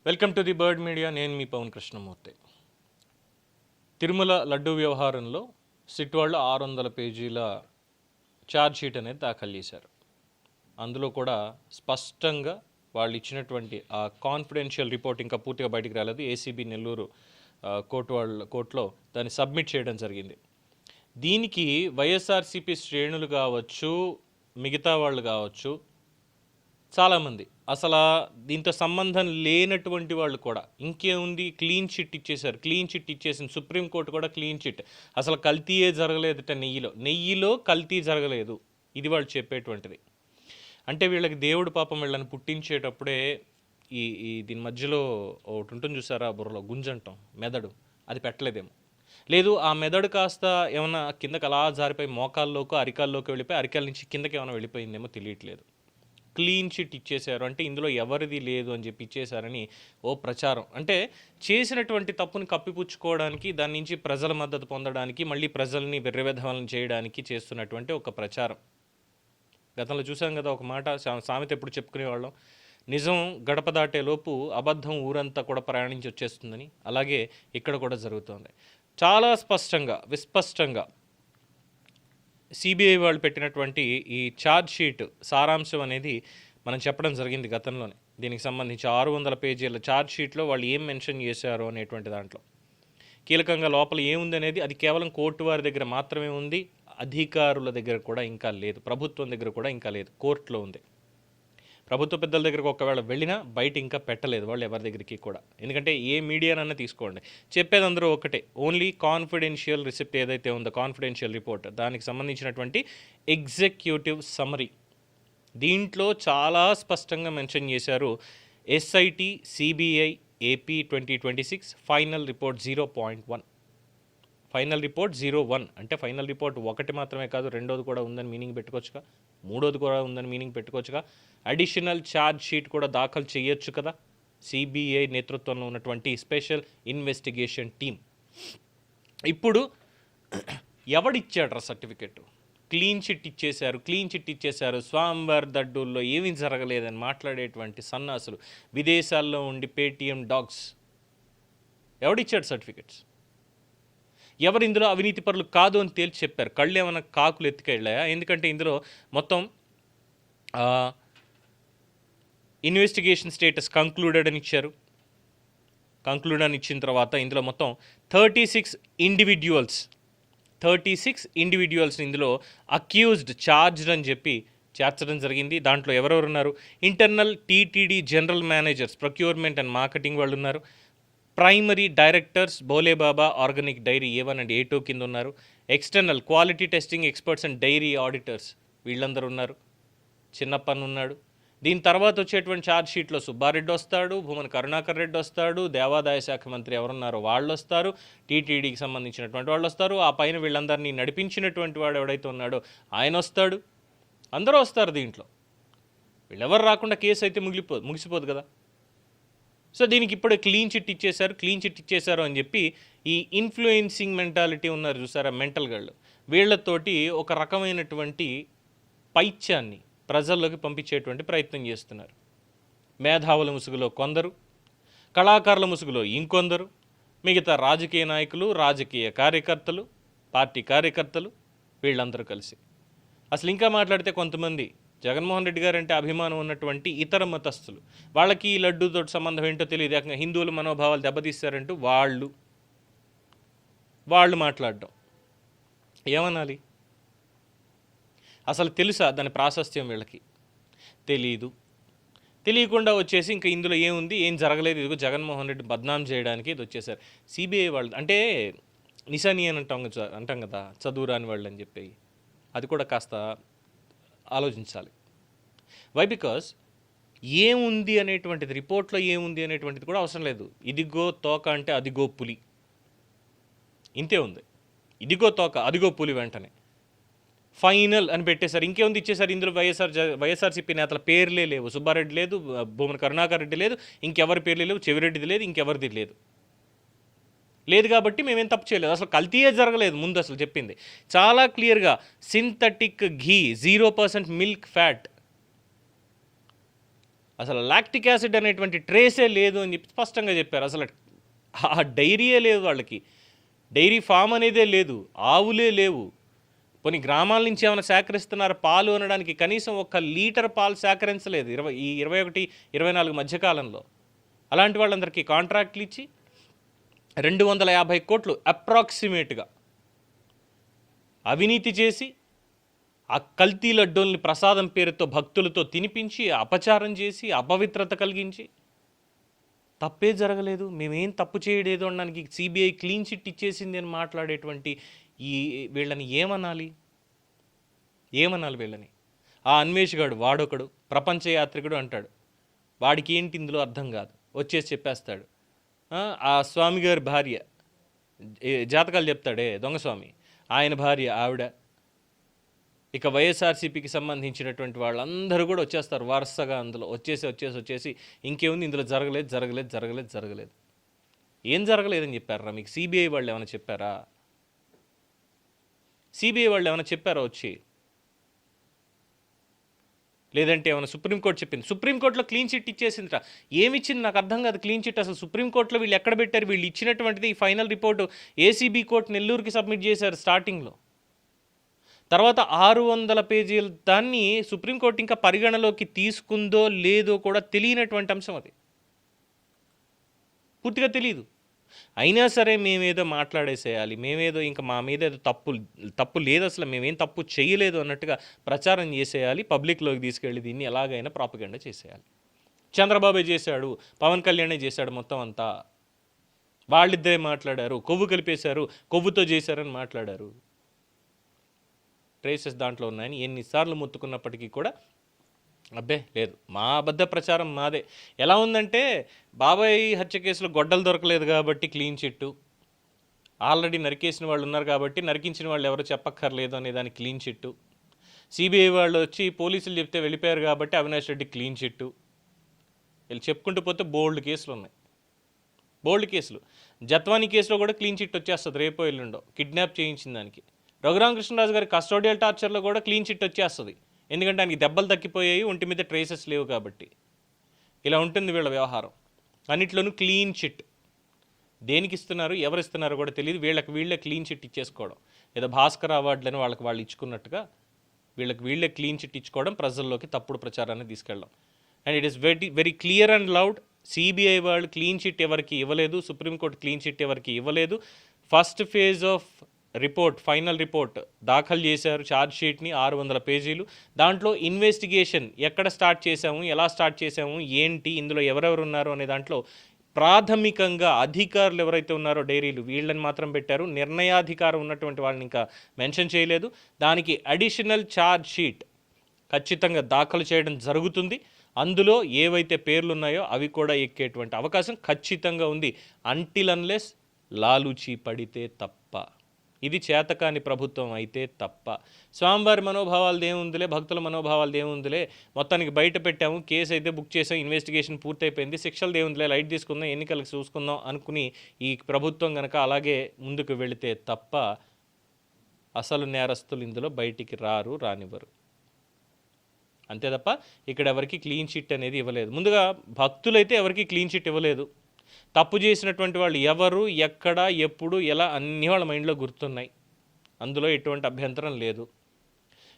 Welcome to the bird media. నేను మీ పవన్ కృష్ణమూర్తి. తిరుమల లడ్డు వ్యవహారంలో SIT వాళ్ళు 600 పేజీల ఛార్జ్ షీట్ అనేది దాఖలు చేశారు. అందులో కూడా స్పష్టంగా వాళ్ళు ఇచ్చినటువంటి ఆ కాన్ఫిడెన్షియల్ రిపోర్ట్ ఇంకా పూర్తిగా బయటికి రాలేదు. ఏసీబీ నెల్లూరు కోర్టులో దాన్ని సబ్మిట్ చేయడం జరిగింది. దీనికి వైఎస్ఆర్సీపీ శ్రేణులు కావచ్చు, మిగతా వాళ్ళు కావచ్చు, చాలామంది అసలు దీంతో సంబంధం లేనటువంటి వాళ్ళు కూడా ఇంకేముంది, క్లీన్ చిట్ ఇచ్చేశారు. క్లీన్ చిట్ ఇచ్చేసింది సుప్రీంకోర్టు కూడా. క్లీన్ చిట్ అసలు కల్తీయే జరగలేదుట. నెయ్యిలో కల్తీ జరగలేదు, ఇది వాళ్ళు చెప్పేటువంటిది. అంటే వీళ్ళకి దేవుడు పాపం వీళ్ళని పుట్టించేటప్పుడే ఈ దీని మధ్యలో ఒకటి ఉంటుంది చూసారా, బుర్రలో గుంజంటాం, మెదడు, అది పెట్టలేదేమో. లేదు, ఆ మెదడు కాస్త ఏమన్నా కిందకి అలా జారిపోయి మోకాల్లోకి అరికాల్లోకి వెళ్ళిపోయి అరికాల నుంచి కిందకి ఏమైనా వెళ్ళిపోయిందేమో తెలియట్లేదు. క్లీన్ చిట్ ఇచ్చేశారు అంటే ఇందులో ఎవరిది లేదు అని చెప్పి ఇచ్చేశారని ఓ ప్రచారం. అంటే చేసినటువంటి తప్పుని కప్పిపుచ్చుకోవడానికి, దాని నుంచి ప్రజల మద్దతు పొందడానికి, మళ్ళీ ప్రజల్ని వెర్రవెధవలను చేయడానికి చేస్తున్నటువంటి ఒక ప్రచారం. గతంలో చూసాం కదా ఒక మాట, సామెత ఎప్పుడు చెప్పుకునేవాళ్ళం, నిజం గడప దాటేలోపు అబద్ధం ఊరంతా కూడా ప్రయాణించి వచ్చేస్తుందని. అలాగే ఇక్కడ కూడా జరుగుతుంది. చాలా స్పష్టంగా విస్పష్టంగా సిబిఐ వాళ్ళు పెట్టినటువంటి ఈ ఛార్జ్ షీట్ సారాంశం అనేది మనం చెప్పడం జరిగింది గతంలోనే. దీనికి సంబంధించి 600 పేజీల ఛార్జ్ షీట్లో వాళ్ళు ఏం మెన్షన్ చేశారు అనేటువంటి దాంట్లో కీలకంగా లోపల ఏముంది అనేది అది కేవలం కోర్టు వారి దగ్గర మాత్రమే ఉంది. అధికారుల దగ్గర కూడా ఇంకా లేదు, ప్రభుత్వం దగ్గర కూడా ఇంకా లేదు, కోర్టులో ఉంది. ప్రభుత్వ పెద్దల దగ్గరకు ఒకవేళ వెళ్ళినా బయట ఇంకా పెట్టలేదు వాళ్ళు ఎవరి దగ్గరికి కూడా. ఎందుకంటే ఏ మీడియానన్నా తీసుకోండి, చెప్పేది అందరూ ఒకటే, ఓన్లీ కాన్ఫిడెన్షియల్ రిసిప్ట్ ఏదైతే ఉందో, కాన్ఫిడెన్షియల్ రిపోర్ట్, దానికి సంబంధించినటువంటి ఎగ్జిక్యూటివ్ సమరీ. దీంట్లో చాలా స్పష్టంగా మెన్షన్ చేశారు SIT CBI AP 2026 final report 0.1. Final report 0.1 అంటే ఫైనల్ రిపోర్ట్ ఒకటి మాత్రమే కాదు, రెండోది కూడా ఉందని మీనింగ్ పెట్టుకోవచ్చుగా, మూడోది కూడా ఉందని మీనింగ్ పెట్టుకోవచ్చుగా, అడిషనల్ ఛార్జ్ షీట్ కూడా దాఖలు చేయొచ్చు కదా సిబిఐ నేతృత్వంలో ఉన్నటువంటి స్పెషల్ ఇన్వెస్టిగేషన్ టీం. ఇప్పుడు ఎవడిచ్చాడ్రా సర్టిఫికెట్? క్లీన్ చిట్ ఇచ్చేశారు, క్లీన్ చిట్ ఇచ్చేశారు, స్వామివారి దడ్డూల్లో ఏమీ జరగలేదని మాట్లాడేటువంటి సన్నాసులు, విదేశాల్లో ఉండి పేటీఎం డాగ్స్. ఎవడిచ్చాడు సర్టిఫికెట్స్? ఎవరు ఇందులో అవినీతి పరులు కాదు అని తేల్చి చెప్పారు? కళ్ళు ఏమైనా కాకులు ఎత్తుకెళ్ళాయా? ఎందుకంటే ఇందులో మొత్తం ఇన్వెస్టిగేషన్ స్టేటస్ కంక్లూడెడ్ అని ఇచ్చారు. కంక్లూడ్ అని ఇచ్చిన తర్వాత ఇందులో మొత్తం 36 ఇండివిడ్యువల్స్ ఇందులో అక్యూజ్డ్, ఛార్జ్డ్ అని చెప్పి చేర్చడం జరిగింది. దాంట్లో ఎవరెవరు ఉన్నారు? Internal TTD general managers, procurement and marketing వాళ్ళు ఉన్నారు. Primary directors Bholebaba organic dairy A1 and A2 కింద ఉన్నారు. External quality testing experts and dairy auditors వీళ్ళందరూ ఉన్నారు. చిన్నప్పన్ ఉన్నాడు. దీని తర్వాత వచ్చేటువంటి ఛార్జ్ షీట్లో సుబ్బారెడ్డి వస్తాడు, భూమన కరుణాకర్ రెడ్డి వస్తాడు, దేవాదాయ శాఖ మంత్రి ఎవరున్నారో వాళ్ళు వస్తారు, టీటీడీకి సంబంధించినటువంటి వాళ్ళు వస్తారు, ఆ పైన వీళ్ళందరినీ నడిపించినటువంటి వాడు ఎవడైతే ఉన్నాడో ఆయన వస్తాడు, అందరూ వస్తారు. దీంట్లో వీళ్ళెవరు రాకుండా కేసు అయితే ముగిసిపోదు కదా. సో దీనికి ఇప్పుడు క్లీన్ చిట్ ఇచ్చేశారు అని చెప్పి ఈ ఇన్ఫ్లుయెన్సింగ్ మెంటాలిటీ ఉన్నారు చూసారా, మెంటల్ గళ్ళు, వీళ్లతోటి ఒక రకమైనటువంటి పైత్యాన్ని ప్రజల్లోకి పంపించేటువంటి ప్రయత్నం చేస్తున్నారు. మేధావుల ముసుగులో కొందరు, కళాకారుల ముసుగులో ఇంకొందరు, మిగతా రాజకీయ నాయకులు, రాజకీయ కార్యకర్తలు, పార్టీ కార్యకర్తలు, వీళ్ళందరూ కలిసి. అసలు ఇంకా మాట్లాడితే కొంతమంది జగన్మోహన్ రెడ్డి గారు అంటే అభిమానం ఉన్నటువంటి ఇతర మతస్థులు, వాళ్ళకి ఈ లడ్డూతో సంబంధం ఏంటో తెలియదు, హిందువుల మనోభావాలు దెబ్బతీస్తారంటూ వాళ్ళు మాట్లాడడం ఏమనాలి? అసలు తెలుసా దాని ప్రాశస్త్యం? వీళ్ళకి తెలియకుండా వచ్చేసి ఇంకా ఇందులో ఏముంది, ఏం జరగలేదు, ఇదిగో జగన్మోహన్ రెడ్డి బద్నాం చేయడానికి ఇది వచ్చేసారు. సిబిఐ వాళ్ళు అంటే నిశాని అని అంటాం కదా, చదువు రాని వాళ్ళు అని చెప్పి, అది కూడా కాస్త ఆలోచించాలి. వై? బికాస్ ఏముంది అనేటువంటిది, రిపోర్ట్లో ఏముంది అనేటువంటిది కూడా అవసరం లేదు. ఇదిగో తోక అంటే అదిగో పులి, ఇంతే ఉంది. ఇదిగో తోక అదిగో పులి, వెంటనే ఫైనల్ అని పెట్టేశారు. ఇంకేముంది ఇచ్చేసారు. ఇందులో వైఎస్ఆర్సీపీ నేతల పేర్లే లేవు. సుబ్బారెడ్డి లేదు, భూమన కరుణాకర్ రెడ్డి లేదు, ఇంకెవరి పేర్లే లేవు, చెవిరెడ్డిది లేదు, ఇంకెవరిది లేదు కాబట్టి మేమేం తప్పు చేయలేదు. అసలు కల్తీయే జరగలేదు. ముందు అసలు చెప్పింది చాలా క్లియర్గా, సింథటిక్ ఘీ, 0% మిల్క్ ఫ్యాట్, అసలు లాక్టిక్ యాసిడ్ అనేటువంటి ట్రేసే లేదు అని చెప్పి స్పష్టంగా చెప్పారు. అసలు ఆ డైరీయే లేదు వాళ్ళకి, డైరీ ఫామ్ అనేదే లేదు, ఆవులే లేవు. కొన్ని గ్రామాల నుంచి ఏమైనా సేకరిస్తున్నారు పాలు అనడానికి, కనీసం 1 లీటర్ పాలు సేకరించలేదు 21-24 మధ్యకాలంలో. అలాంటి వాళ్ళందరికీ కాంట్రాక్ట్లు ఇచ్చి 250 కోట్లు అప్రాక్సిమేట్గా అవినీతి చేసి ఆ కల్తీ లడ్డూల్ని ప్రసాదం పేరుతో భక్తులతో తినిపించి అపచారం చేసి అపవిత్రత కలిగించి తప్పే జరగలేదు, మేమేం తప్పు చేయలేదు అనడానికి సిబిఐ క్లీన్ చిట్ ఇచ్చేసింది అని మాట్లాడేటువంటి ఈ వీళ్ళని ఏమనాలి వీళ్ళని? ఆ అన్వేష్ గాడు వాడొకడు ప్రపంచ యాత్రికుడు అంటాడు, వాడికి ఏంటి ఇందులో అర్థం కాదు, వచ్చేసి చెప్పేస్తాడు. ఆ స్వామి గారి భార్య జాతకాలు చెప్తాడే దొంగస్వామి, ఆయన భార్య ఆవిడ, ఇక వైఎస్ఆర్సీపీకి సంబంధించినటువంటి వాళ్ళందరూ కూడా వచ్చేస్తారు వరుసగా. అందులో వచ్చేసి ఇంకేముంది ఇందులో జరగలేదు. ఏం జరగలేదని చెప్పారా మీకు? సిబిఐ వాళ్ళు ఏమైనా చెప్పారా? వచ్చి? లేదంటే ఏమైనా సుప్రీంకోర్టు చెప్పింది? సుప్రీంకోర్టులో క్లీన్ చిట్ ఇచ్చేసిందిరా. ఏమిచ్చింది నాకు అర్థం కాదు క్లీన్ చిట్. అసలు సుప్రీంకోర్టులో వీళ్ళు ఎక్కడ పెట్టారు? వీళ్ళు ఇచ్చినటువంటిది ఈ ఫైనల్ రిపోర్టు ఏసీబీ కోర్టు నెల్లూరుకి సబ్మిట్ చేశారు స్టార్టింగ్లో. తర్వాత 600 పేజీల దాన్ని సుప్రీంకోర్టు ఇంకా పరిగణలోకి తీసుకుందో లేదో కూడా తెలియనటువంటి అంశం అది, పూర్తిగా తెలియదు. అయినా సరే మేమేదో మాట్లాడేసేయాలి, మేమేదో ఇంకా మా మీద ఏదో తప్పు లేదు, అసలు మేమేం తప్పు చేయలేదు అన్నట్టుగా ప్రచారం చేసేయాలి, పబ్లిక్లోకి తీసుకెళ్ళి దీన్ని ఎలాగైనా ప్రాపగండా చేసేయాలి. చంద్రబాబే చేశాడు, పవన్ కళ్యాణే చేశాడు, మొత్తం అంతా వాళ్ళిద్దరే మాట్లాడారు, కొవ్వు కలిపేశారు, కొవ్వుతో చేశారని మాట్లాడారు. ట్రేసెస్ దాంట్లో ఉన్నాయని ఎన్నిసార్లు మొత్తుకున్నప్పటికీ కూడా అబ్బే లేదు, మా అబద్ధ ప్రచారం మాదే. ఎలా ఉందంటే బాబాయ్ హత్య కేసులో గొడ్డలు దొరకలేదు కాబట్టి క్లీన్ చిట్టు, ఆల్రెడీ నరికేసిన వాళ్ళు ఉన్నారు కాబట్టి నరికించిన వాళ్ళు ఎవరో చెప్పక్కర్లేదు అనే దానికి క్లీన్ చిట్టు, సిబిఐ వాళ్ళు వచ్చి పోలీసులు చెప్తే వెళ్ళిపోయారు కాబట్టి అవినాష్ రెడ్డి క్లీన్ చిట్టు. వీళ్ళు చెప్పుకుంటూ పోతే బోల్డ్ కేసులు ఉన్నాయి, బోల్డ్ కేసులు. జత్వానీ కేసులో కూడా క్లీన్ చిట్ వచ్చేస్తుంది రేపో ఎల్లుండో, కిడ్నాప్ చేయించిన దానికి. రఘురామకృష్ణరాజు గారి కస్టోడియల్ టార్చర్లో కూడా క్లీన్ చిట్ వచ్చేస్తుంది, ఎందుకంటే ఆయనకి దెబ్బలు తగ్గిపోయాయి, ఒంటి మీద ట్రేసెస్ లేవు కాబట్టి. ఇలా ఉంటుంది వీళ్ళ వ్యవహారం, అన్నిట్లోనూ క్లీన్ చిట్. దేనికి ఇస్తున్నారు, ఎవరు ఇస్తున్నారు కూడా తెలియదు. వీళ్ళే క్లీన్ చిట్ ఇచ్చేసుకోవడం, ఏదో భాస్కర్ అవార్డులని వాళ్ళు ఇచ్చుకున్నట్టుగా వీళ్ళే క్లీన్ చిట్ ఇచ్చుకోవడం, ప్రజల్లోకి తప్పుడు ప్రచారాన్ని తీసుకెళ్ళడం. And it is very clear and loud. CBI వాళ్ళు క్లీన్ చిట్ ఎవరికి ఇవ్వలేదు, సుప్రీంకోర్టు క్లీన్ చిట్ ఎవరికి ఇవ్వలేదు. First phase of report, final report దాఖలు చేశారు, ఛార్జ్ షీట్ని 600 పేజీలు. దాంట్లో ఇన్వెస్టిగేషన్ ఎక్కడ స్టార్ట్ చేశాము, ఎలా స్టార్ట్ చేశాము, ఏంటి, ఇందులో ఎవరెవరు ఉన్నారు అనే దాంట్లో ప్రాథమికంగా అధికారులు ఎవరైతే ఉన్నారో డైరీలు వీళ్ళని మాత్రం పెట్టారు, నిర్ణయాధికారం ఉన్నటువంటి వాళ్ళని ఇంకా మెన్షన్ చేయలేదు. దానికి అడిషనల్ ఛార్జ్ షీట్ ఖచ్చితంగా దాఖలు చేయడం జరుగుతుంది. అందులో ఏవైతే పేర్లు ఉన్నాయో అవి కూడా ఎక్కేటువంటి అవకాశం ఖచ్చితంగా ఉంది, అంటిల్ అన్లెస్ లాలూచి పడితే తప్ప. ఇది చేతకాని ప్రభుత్వం అయితే తప్ప. స్వామివారి మనోభావాలది ఏముందిలే, భక్తుల మనోభావాలది ఏముందిలే, మొత్తానికి బయట పెట్టాము, కేసు అయితే బుక్ చేసాం, ఇన్వెస్టిగేషన్ పూర్తయిపోయింది, శిక్షలు ఏముందిలే, లైట్ తీసుకుందాం, ఎన్నికలకు చూసుకుందాం అనుకుని ఈ ప్రభుత్వం కనుక అలాగే ముందుకు వెళితే తప్ప అసలు నేరస్తులు ఇందులో బయటికి రానివ్వరు. అంతే తప్ప ఇక్కడ ఎవరికి క్లీన్ చిట్ అనేది ఇవ్వలేదు. ముందుగా భక్తులైతే ఎవరికి క్లీన్ చిట్ ఇవ్వలేదు. తప్పు చేసినటువంటి వాళ్ళు ఎవరు, ఎక్కడ, ఎప్పుడు, ఎలా అన్నీ వాళ్ళ మైండ్లో గుర్తున్నాయి, అందులో ఎటువంటి అభ్యంతరం లేదు.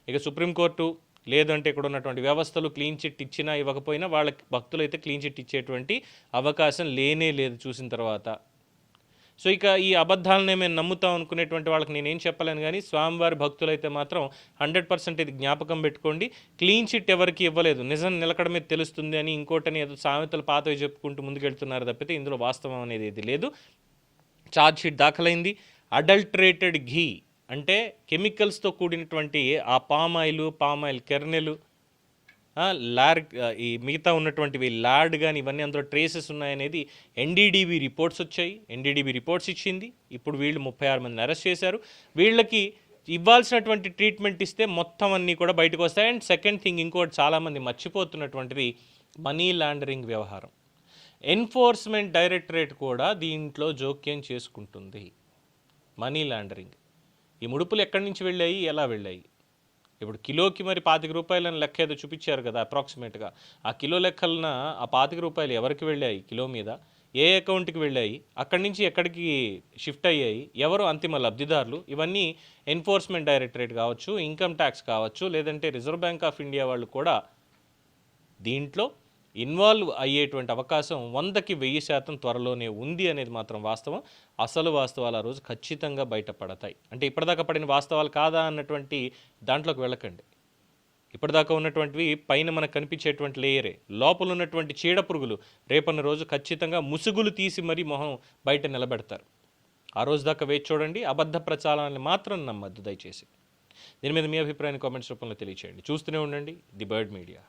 ఇక సుప్రీంకోర్టు లేదంటే ఇక్కడ ఉన్నటువంటి వ్యవస్థలు క్లీన్ చిట్ ఇచ్చినా ఇవ్వకపోయినా వాళ్ళకి భక్తులైతే క్లీన్ చిట్ ఇచ్చేటువంటి అవకాశం లేనే లేదు చూసిన తర్వాత. సో ఇక ఈ అబద్ధాలనే మేము నమ్ముతాం అనుకునేటువంటి వాళ్ళకి నేనేం చెప్పలేను, కానీ స్వామివారి భక్తులైతే మాత్రం 100% ఇది జ్ఞాపకం పెట్టుకోండి, క్లీన్ చిట్ ఎవరికి ఇవ్వలేదు. నిజం నిలకడ మీద తెలుస్తుంది అని ఇంకోటని ఏదో సామెతలు పాతవి చెప్పుకుంటూ ముందుకెళ్తున్నారు తప్పితే ఇందులో వాస్తవం అనేది ఇది లేదు. ఛార్జ్ షీట్ దాఖలైంది. అడల్టరేటెడ్ ఘీ అంటే కెమికల్స్తో కూడినటువంటి ఆ పామాయిల్ కెర్నెలు, ఈ మిగతా ఉన్నటువంటివి లాడ్ కానీ ఇవన్నీ అందులో ట్రేసెస్ ఉన్నాయనేది ఎన్డీడీబీ రిపోర్ట్స్ వచ్చాయి, ఎన్డీడీబీ రిపోర్ట్స్ ఇచ్చింది. ఇప్పుడు వీళ్ళు 36 మందిని అరెస్ట్ చేశారు. వీళ్ళకి ఇవ్వాల్సినటువంటి ట్రీట్మెంట్ ఇస్తే మొత్తం అన్నీ కూడా బయటకు వస్తాయి. అండ్ సెకండ్ థింగ్, ఇంకోటి చాలామంది మర్చిపోతున్నటువంటిది మనీ లాండరింగ్ వ్యవహారం. ఎన్ఫోర్స్మెంట్ డైరెక్టరేట్ కూడా దీంట్లో జోక్యం చేసుకుంటుంది. మనీ లాండరింగ్, ఈ ముడుపులు ఎక్కడి నుంచి వెళ్ళాయి, ఎలా వెళ్ళాయి, ఇప్పుడు కిలోకి మరి రూ. 25 లెక్క ఏదో చూపించారు కదా అప్రాక్సిమేట్గా. ఆ కిలో లెక్కలన ఆ రూ. 25 ఎవరికి వెళ్ళాయి కిలో మీద, ఏ అకౌంట్కి వెళ్ళాయి, అక్కడి నుంచి ఎక్కడికి షిఫ్ట్ అయ్యాయి, ఎవరు అంతిమ లబ్ధిదారులు, ఇవన్నీ ఎన్ఫోర్స్మెంట్ డైరెక్టరేట్ కావచ్చు, ఇన్కమ్ ట్యాక్స్ కావచ్చు, లేదంటే రిజర్వ్ బ్యాంక్ ఆఫ్ ఇండియా వాళ్ళు కూడా దీంట్లో ఇన్వాల్వ్ అయ్యేటువంటి అవకాశం 100కి 1000% త్వరలోనే ఉంది అనేది మాత్రం వాస్తవం. అసలు వాస్తవాలు ఆ రోజు ఖచ్చితంగా బయటపడతాయి. అంటే ఇప్పటిదాకా పడిన వాస్తవాలు కాదా అన్నటువంటి దాంట్లోకి వెళ్ళకండి. ఇప్పటిదాకా ఉన్నటువంటివి పైన మనకు కనిపించేటువంటి లేయరే. లోపల ఉన్నటువంటి చీడ పురుగులు రేపన్న రోజు ఖచ్చితంగా ముసుగులు తీసి మరీ మొహం బయట నిలబెడతారు. ఆ రోజు దాకా వేచి చూడండి. అబద్ధ ప్రచారాన్ని మాత్రం నమ్మద్దు దయచేసి. దీని మీద మీ అభిప్రాయాన్ని కామెంట్స్ రూపంలో తెలియచేయండి. చూస్తూనే ఉండండి ది బర్డ్ మీడియా.